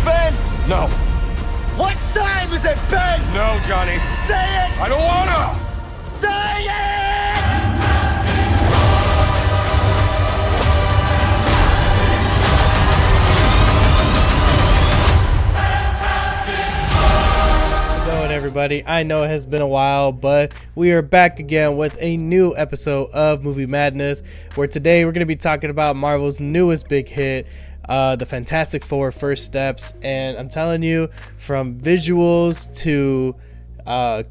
Ben? No. What time is it, Ben? No, Johnny. Say it! I don't wanna! Say it! Going everybody, I know it has been a while, but we are back again with a new episode of Movie Madness, where today we're going to be talking about Marvel's newest big hit, the Fantastic Four: First Steps. And I'm telling you, from visuals to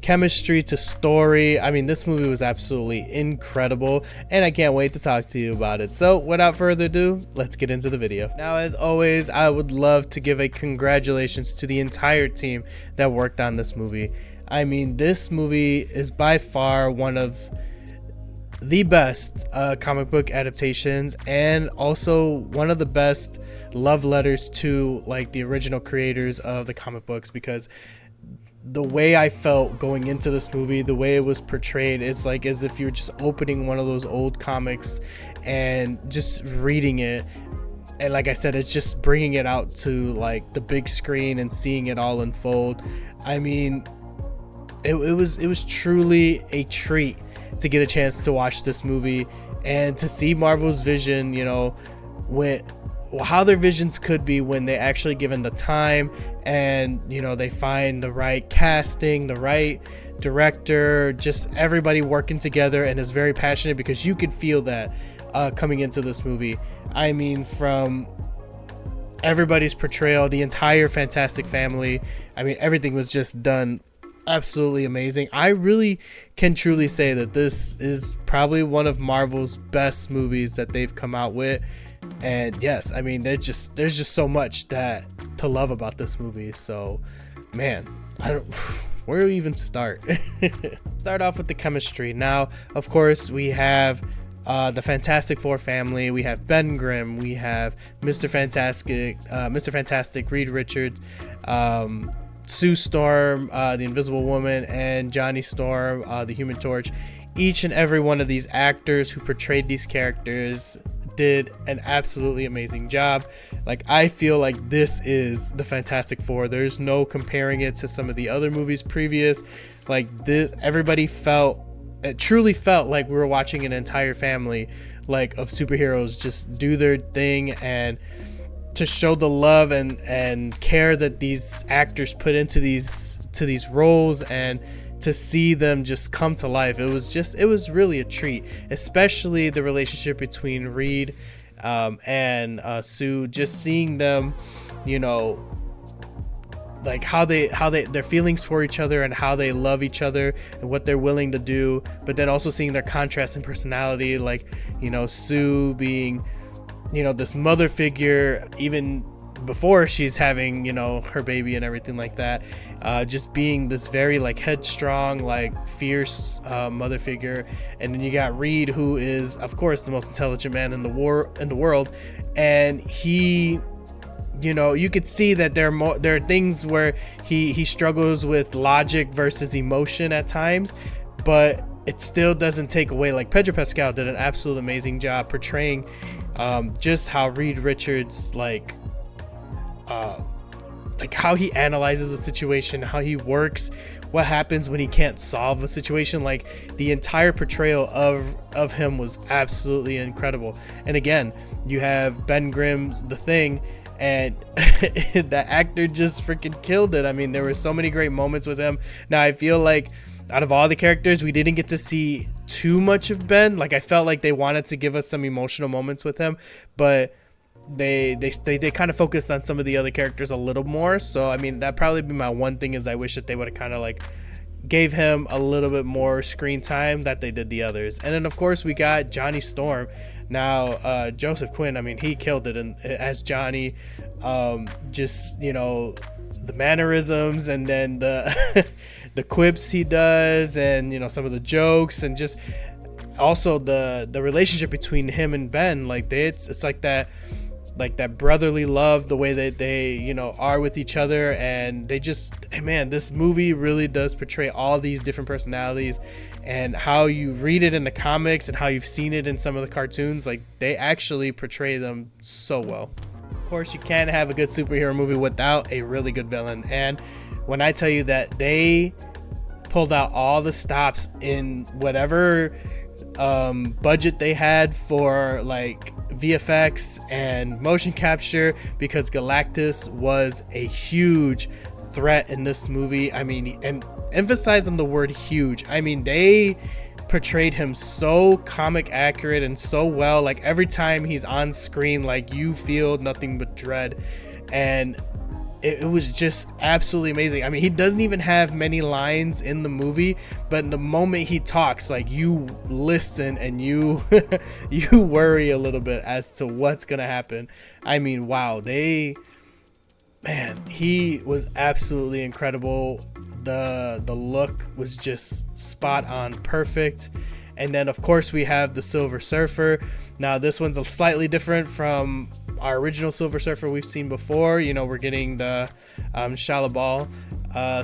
chemistry to story, I mean, this movie was absolutely incredible, and I can't wait to talk to you about it. So without further ado, let's get into the video. Now, as always, I would love to give a congratulations to the entire team that worked on this movie. I mean, this movie is by far one of the best comic book adaptations, and also one of the best love letters to like the original creators of the comic books, because the way I felt going into this movie, the way it was portrayed, it's like as if you're just opening one of those old comics and just reading it. And like I said, it's just bringing it out to like the big screen and seeing it all unfold. I mean, it was truly a treat to get a chance to watch this movie and to see Marvel's vision, you know, how their visions could be when they actually given the time, and you know, they find the right casting, the right director, just everybody working together and is very passionate, because you could feel that coming into this movie. I mean, from everybody's portrayal, the entire Fantastic family, I mean, everything was just done absolutely amazing. I really can truly say that this is probably one of Marvel's best movies that they've come out with. And yes, I mean, there's just so much to love about this movie. So man, where do we even start? Start off with the chemistry. Now, of course, we have the Fantastic Four family. We have Ben Grimm, we have Mr. Fantastic, Reed Richards, Sue Storm, the Invisible Woman, and Johnny Storm, the Human Torch. Each and every one of these actors who portrayed these characters did an absolutely amazing job. Like, I feel like this is the Fantastic Four. There's no comparing it to some of the other movies previous. Like this, it truly felt like we were watching an entire family, like, of superheroes just do their thing, and to show the love and care that these actors put into these roles, and to see them just come to life. It was really a treat, especially the relationship between Reed and Sue. Just seeing them, you know, like how their feelings for each other and how they love each other and what they're willing to do, but then also seeing their contrast in personality, like, you know, Sue being, you know, this mother figure even before she's having, you know, her baby and everything like that, just being this very like headstrong, like fierce mother figure. And then you got Reed, who is of course the most intelligent man in the world, and he, you know, you could see that there are things where he struggles with logic versus emotion at times, but it still doesn't take away. Like, Pedro Pascal did an absolute amazing job portraying just how Reed Richards, like how he analyzes a situation, how he works, what happens when he can't solve a situation. Like, the entire portrayal of him was absolutely incredible. And again, you have Ben Grimm's The Thing, and the actor just freaking killed it. I mean, there were so many great moments with him. Now, I feel like out of all the characters, we didn't get to see too much of Ben. Like, I felt like they wanted to give us some emotional moments with him, but they kind of focused on some of the other characters a little more. So I mean, that probably be my one thing, is I wish that they would have kind of like gave him a little bit more screen time that they did the others. And then of course we got Johnny Storm. Now Joseph Quinn, I mean, he killed it as Johnny. Just, you know, the mannerisms, and then the the quips he does, and you know, some of the jokes, and just also the relationship between him and Ben. Like, it's like that brotherly love, the way that they, you know, are with each other. And they just, man, this movie really does portray all these different personalities, and how you read it in the comics and how you've seen it in some of the cartoons. Like, they actually portray them so well. course, you can't have a good superhero movie without a really good villain. And when I tell you that they pulled out all the stops in whatever budget they had for like VFX and motion capture, because Galactus was a huge threat in this movie. I mean, and emphasize on the word huge. I mean, they portrayed him so comic accurate and so well. Like every time he's on screen, like you feel nothing but dread, and it was just absolutely amazing. I mean, he doesn't even have many lines in the movie, but the moment he talks, like you listen and you you worry a little bit as to what's gonna happen. I mean, wow, man, he was absolutely incredible. The look was just spot on, perfect. And then of course we have the Silver Surfer. Now this one's a slightly different from our original Silver Surfer we've seen before. You know, we're getting the Shalabal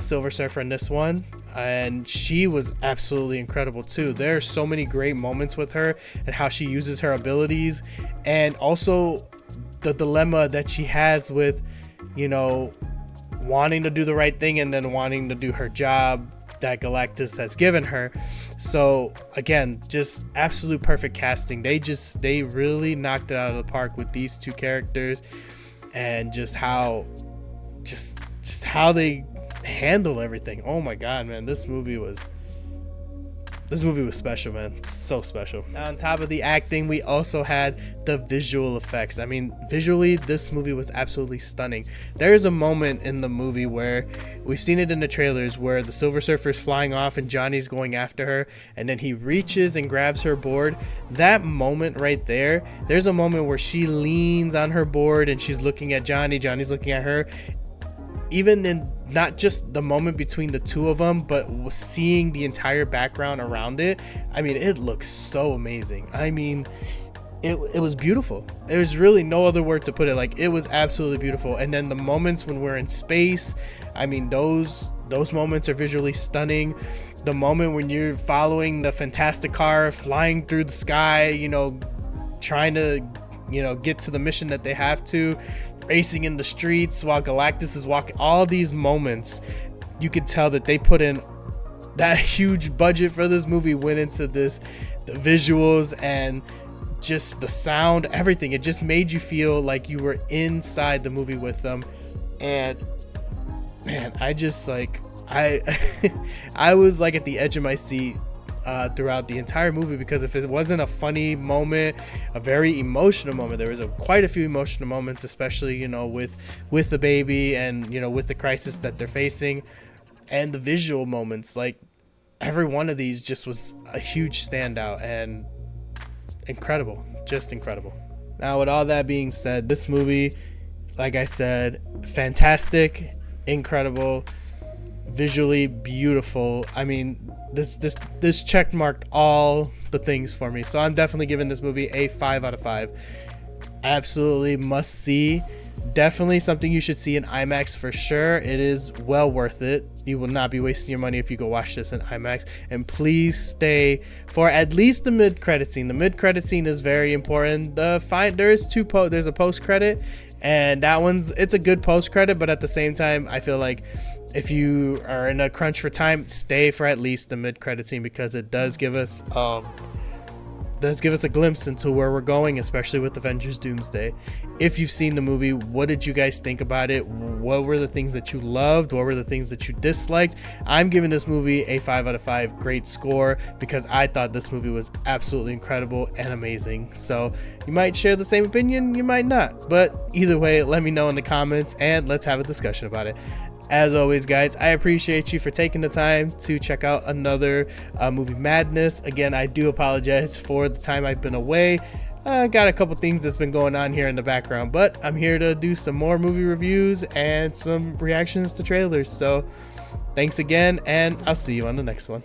Silver Surfer in this one, and she was absolutely incredible too. There are so many great moments with her and how she uses her abilities, and also the dilemma that she has with, you know, wanting to do the right thing and then wanting to do her job that Galactus has given her. So again, just absolute perfect casting. They really knocked it out of the park with these two characters, and just how they handle everything. Oh my god, man, this movie was special, man. So special. Now, on top of the acting, we also had the visual effects. I mean, visually, this movie was absolutely stunning. There's a moment in the movie where we've seen it in the trailers where the Silver Surfer's flying off and Johnny's going after her, and then he reaches and grabs her board. That moment right there, there's a moment where she leans on her board and she's looking at Johnny, Johnny's looking at her. Even in not just the moment between the two of them, but seeing the entire background around it, I mean, it looks so amazing. I mean, it was beautiful. There's really no other word to put it. Like, it was absolutely beautiful. And then the moments when we're in space, I mean, those moments are visually stunning. The moment when you're following the Fantastic Car flying through the sky, you know, trying to, you know, get to the mission that they have to, racing in the streets while Galactus is walking. All these moments, you could tell that they put in that huge budget for this movie, went into this, the visuals and just the sound, everything. It just made you feel like you were inside the movie with them. And man, I just like, I was like at the edge of my seat throughout the entire movie, because if it wasn't a funny moment, a very emotional moment, there was quite a few emotional moments, especially, you know, with the baby and, you know, with the crisis that they're facing, and the visual moments. Like, every one of these just was a huge standout and incredible, just incredible. Now, with all that being said, this movie, like I said, fantastic, incredible, visually beautiful. I mean, this check marked all the things for me, so I'm definitely giving this movie a 5 out of 5. Absolutely must see. Definitely something you should see in IMAX for sure. It is well worth it. You will not be wasting your money if you go watch this in IMAX. And please stay for at least the mid-credit scene. The mid-credit scene is very important. There's a post-credit, and that it's a good post-credit, but at the same time, I feel like if you are in a crunch for time, stay for at least the mid-credit scene, because it does give us a glimpse into where we're going, especially with Avengers Doomsday. If you've seen the movie, what did you guys think about it? What were the things that you loved? What were the things that you disliked? I'm giving this movie a 5 out of 5 great score, because I thought this movie was absolutely incredible and amazing. So you might share the same opinion, you might not, but either way, let me know in the comments and let's have a discussion about it. As always, guys, I appreciate you for taking the time to check out another Movie Madness. Again, I do apologize for the time I've been away. I got a couple things that's been going on here in the background, but I'm here to do some more movie reviews and some reactions to trailers. So thanks again, and I'll see you on the next one.